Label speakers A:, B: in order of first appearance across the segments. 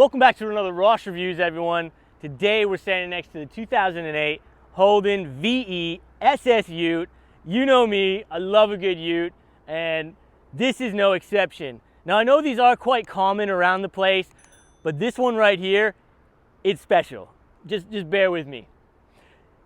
A: Welcome back to another Ross Reviews, everyone. Today we're standing next to the 2008 Holden VE SS Ute. You know me, I love a good Ute, and this is no exception. Now I know these are quite common around the place, but this one right here, it's special. Just bear with me.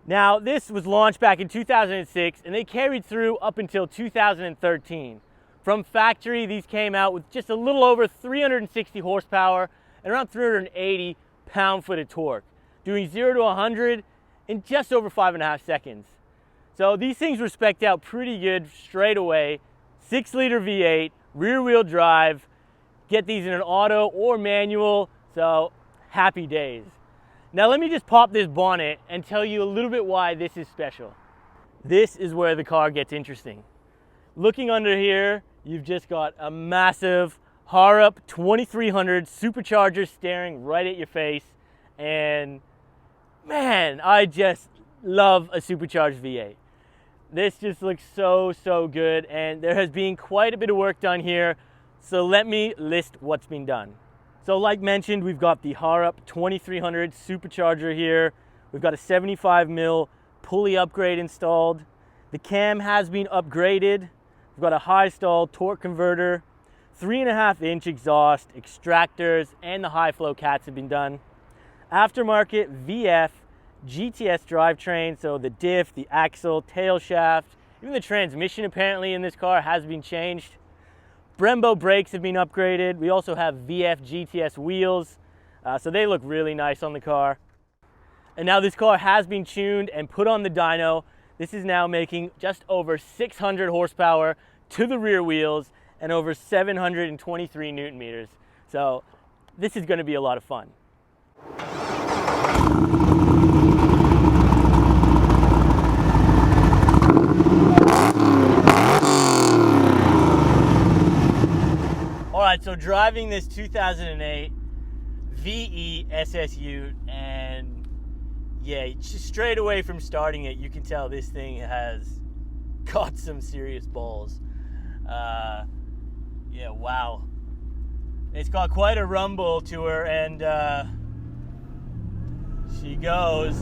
A: Now this was launched back in 2006 and they carried through up until 2013. From factory, these came out with just a little over 360 horsepower and around 380 pound-foot of torque, doing 0 to 100 in just over 5.5 seconds. So these things were spec'd out pretty good straight away. 6-liter V8, rear-wheel drive. Get these in an auto or manual, so happy days. Now let me just pop this bonnet and tell you a little bit why this is special. This is where the car gets interesting. Looking under here, you've just got a massive Harrop 2300 supercharger staring right at your face, and man, I just love a supercharged V8. This just looks so good, and there has been quite a bit of work done here, so let me list what's been done. So like mentioned, we've got the Harrop 2300 supercharger here. We've got a 75mm pulley upgrade installed. The cam has been upgraded. We've got a high stall torque converter, 3.5-inch exhaust, extractors, and the high flow cats have been done. Aftermarket VF GTS drivetrain, so the diff, the axle, tail shaft, even the transmission apparently in this car has been changed. Brembo brakes have been upgraded. We also have VF GTS wheels, so they look really nice on the car. And now this car has been tuned and put on the dyno. This is now making just over 600 horsepower to the rear wheels and over 723 Newton meters. So this is going to be a lot of fun. All right, so driving this 2008 VE SS Ute, and yeah, just straight away from starting it, you can tell this thing has got some serious balls. Yeah, wow. It's got quite a rumble to her, and she goes.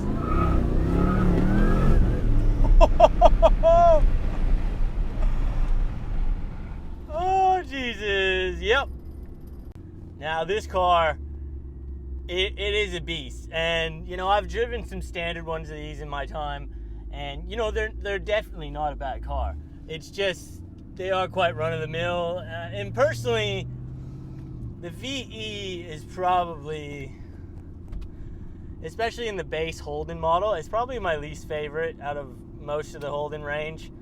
A: Oh, Jesus, yep. Now this car, it is a beast, and you know, I've driven some standard ones of these in my time, and you know, they're definitely not a bad car. It's just, they are quite run-of-the-mill, and personally, the VE is probably, especially in the base Holden model, it's probably my least favorite out of most of the Holden range.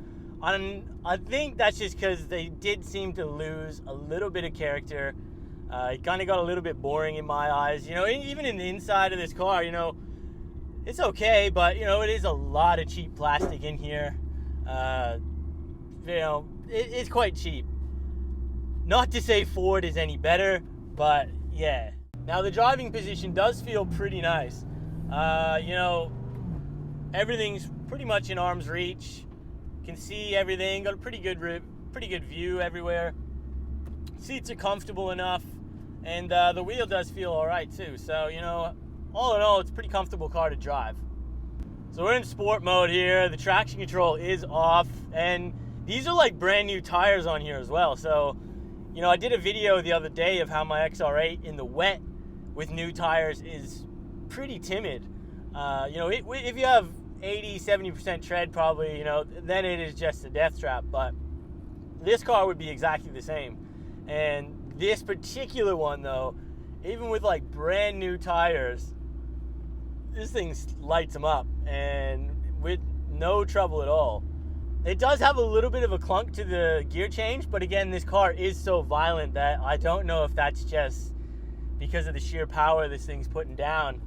A: I think that's just because they did seem to lose a little bit of character. It kind of got a little bit boring in my eyes. You know, even in the inside of this car, you know, it's okay, but you know, it is a lot of cheap plastic in here. You know, it's quite cheap. Not to say Ford is any better, but yeah. Now the driving position does feel pretty nice. You know, everything's pretty much in arm's reach. Can see everything, got a pretty good view everywhere. Seats are comfortable enough, and the wheel does feel all right too. So, you know, all in all, it's a pretty comfortable car to drive. So we're in sport mode here. The traction control is off, and these are like brand new tires on here as well. So, you know, I did a video the other day of how my XR8 in the wet with new tires is pretty timid. You know, if you have 80-70% tread, probably, you know, then it is just a death trap. But this car would be exactly the same. And this particular one though, even with like brand new tires, this thing lights them up, and with no trouble at all. It does have a little bit of a clunk to the gear change, but again, this car is so violent that I don't know if that's just because of the sheer power this thing's putting down.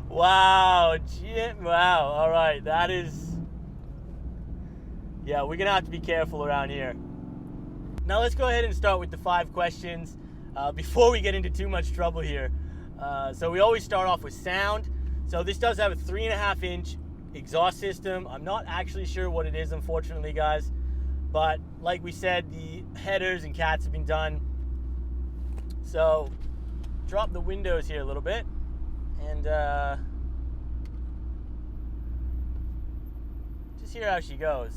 A: Wow, wow, all right, that is, yeah, we're gonna have to be careful around here. Now let's go ahead and start with the 5 questions before we get into too much trouble here. So we always start off with sound. So this does have a 3.5-inch exhaust system. I'm not actually sure what it is, unfortunately, guys. But like we said, the headers and cats have been done. So drop the windows here a little bit and just hear how she goes.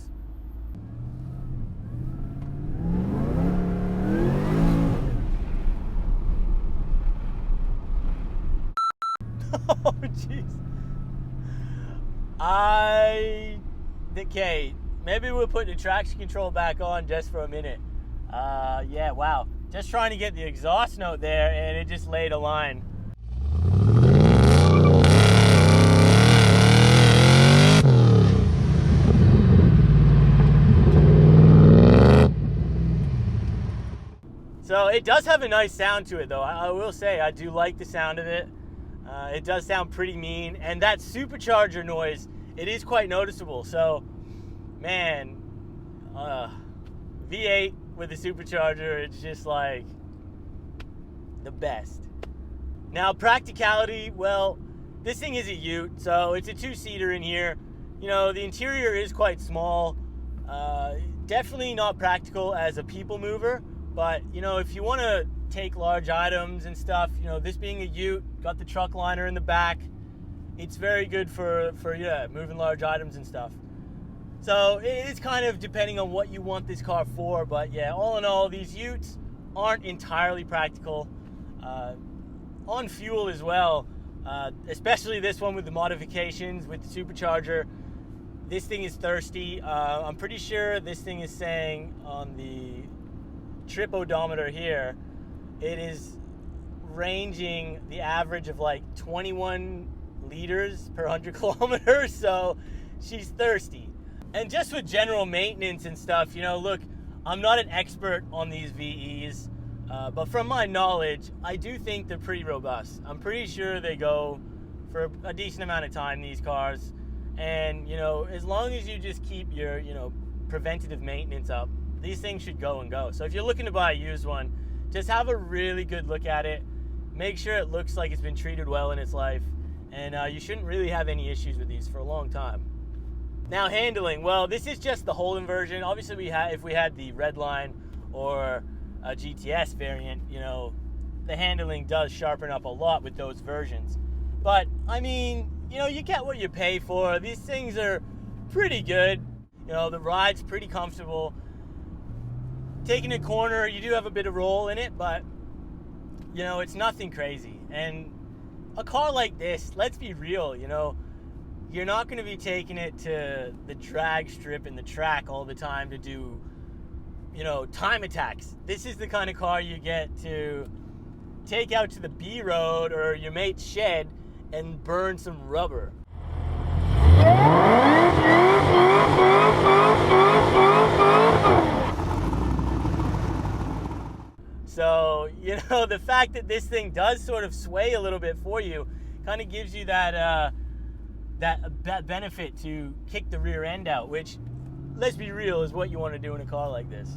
A: Oh, jeez. Okay, maybe we'll put the traction control back on just for a minute. Yeah, wow. Just trying to get the exhaust note there, and it just laid a line. So it does have a nice sound to it, though. I will say, I do like the sound of it. It does sound pretty mean, and that supercharger noise, it is quite noticeable. So, man, V8 with a supercharger, it's just like the best. Now, practicality, well, this thing is a Ute, so it's a two-seater in here. You know, the interior is quite small. Definitely not practical as a people mover, but, you know, if you want to take large items and stuff, you know, this being a Ute, got the truck liner in the back, it's very good for yeah, moving large items and stuff. So it is kind of depending on what you want this car for, but yeah, all in all, these Utes aren't entirely practical. On fuel as well, especially this one with the modifications with the supercharger, this thing is thirsty. I'm pretty sure this thing is saying on the trip odometer here, it is ranging the average of like 21 liters per 100 kilometers, so she's thirsty. And just with general maintenance and stuff, you know, look, I'm not an expert on these VEs, but from my knowledge, I do think they're pretty robust. I'm pretty sure they go for a decent amount of time, these cars. And, you know, as long as you just keep your, you know, preventative maintenance up, these things should go and go. So if you're looking to buy a used one, just have a really good look at it. Make sure it looks like it's been treated well in its life. And you shouldn't really have any issues with these for a long time. Now, handling. Well, this is just the Holden version. Obviously, if we had the Redline or a GTS variant, you know, the handling does sharpen up a lot with those versions. But, I mean, you know, you get what you pay for. These things are pretty good. You know, the ride's pretty comfortable. Taking a corner, you do have a bit of roll in it, but, you know, it's nothing crazy. And a car like this, let's be real, you know, you're not going to be taking it to the drag strip and the track all the time to do, you know, time attacks. This is the kind of car you get to take out to the B road or your mate's shed and burn some rubber. So, you know, the fact that this thing does sort of sway a little bit for you kind of gives you that benefit to kick the rear end out, which, let's be real, is what you want to do in a car like this.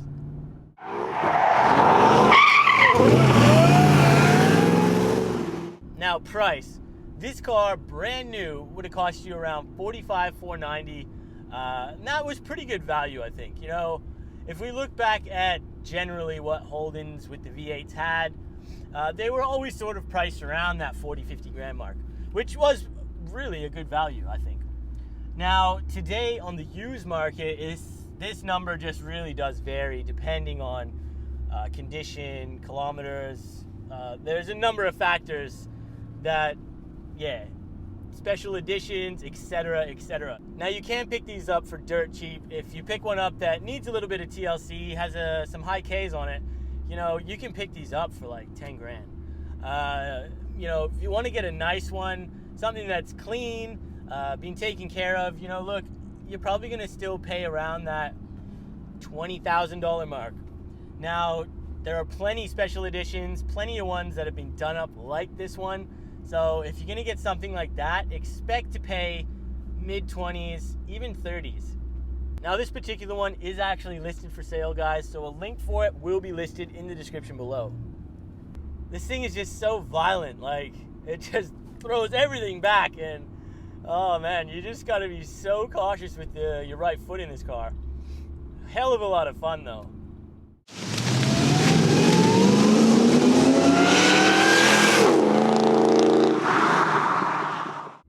A: Now, price. This car, brand new, would have cost you around $45,490. And that was pretty good value, I think. You know, if we look back at generally what Holdens with the V8s had, they were always sort of priced around that 40, 50 grand mark, which was really a good value, I think. Now, today on the used market, this number just really does vary depending on condition, kilometers. There's a number of factors that, yeah, special editions, etc., etc. Now, you can pick these up for dirt cheap. If you pick one up that needs a little bit of TLC, has some high Ks on it, you know, you can pick these up for like 10 grand. You know, if you want to get a nice one, something that's clean, being taken care of, you know, look, you're probably going to still pay around that $20,000 mark. Now, there are plenty special editions, plenty of ones that have been done up like this one. So if you're going to get something like that, expect to pay mid-20s, even 30s. Now, this particular one is actually listed for sale, guys, so a link for it will be listed in the description below. This thing is just so violent, like, it just throws everything back, and Oh man, you just gotta be so cautious with your right foot in this car. Hell of a lot of fun though.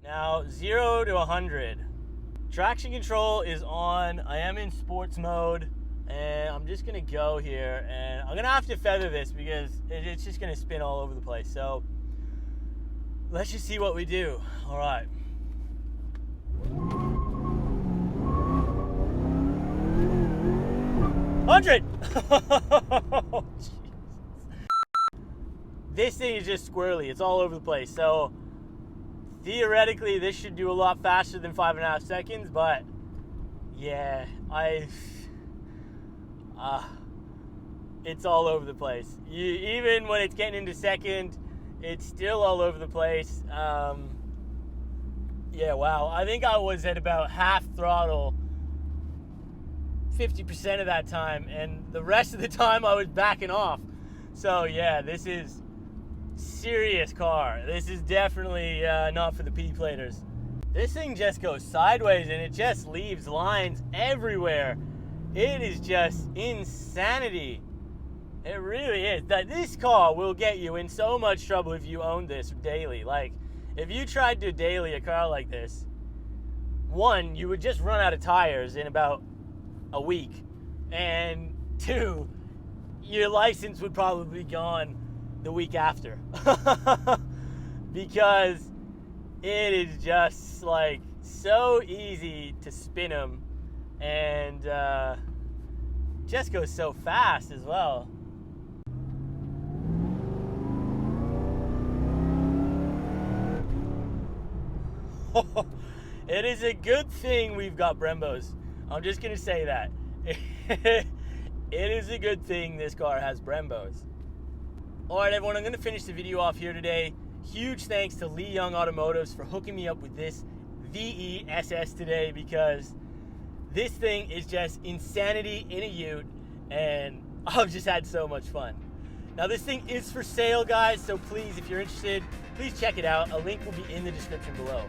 A: Now, 0 to 100. Traction control is on. I am in sports mode, and I'm just gonna go here, and I'm gonna have to feather this because it's just gonna spin all over the place. So let's just see what we do. All right. $100. Oh, Jesus. This thing is just squirrely. It's all over the place. So theoretically, this should do a lot faster than 5.5 seconds, but yeah, it's all over the place. Even when it's getting into second, it's still all over the place. Yeah, wow. I think I was at about half throttle 50% of that time, and the rest of the time I was backing off. So yeah, this is serious car. This is definitely not for the P-platers. This thing just goes sideways and it just leaves lines everywhere. It is just insanity. It really is. This car will get you in so much trouble if you own this daily. Like, if you tried to daily a car like this, one, you would just run out of tires in about a week, and two, your license would probably be gone the week after. Because it is just like so easy to spin them, and just goes so fast as well. It is a good thing we've got Brembos. I'm just gonna say that. It is a good thing this car has Brembos. All right, everyone, I'm gonna finish the video off here today. Huge thanks to Lee Young Automotives for hooking me up with this VE SS today, because this thing is just insanity in a ute, and I've just had so much fun. Now, this thing is for sale, guys, so please, if you're interested, please check it out. A link will be in the description below.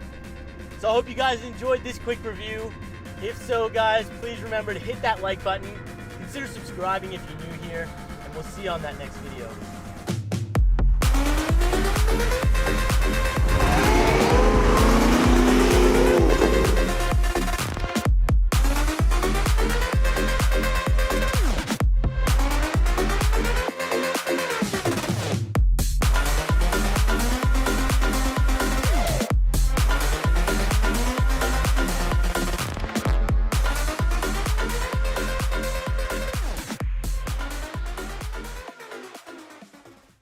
A: So I hope you guys enjoyed this quick review. If so, guys, please remember to hit that like button. Consider subscribing if you're new here, and we'll see you on that next video.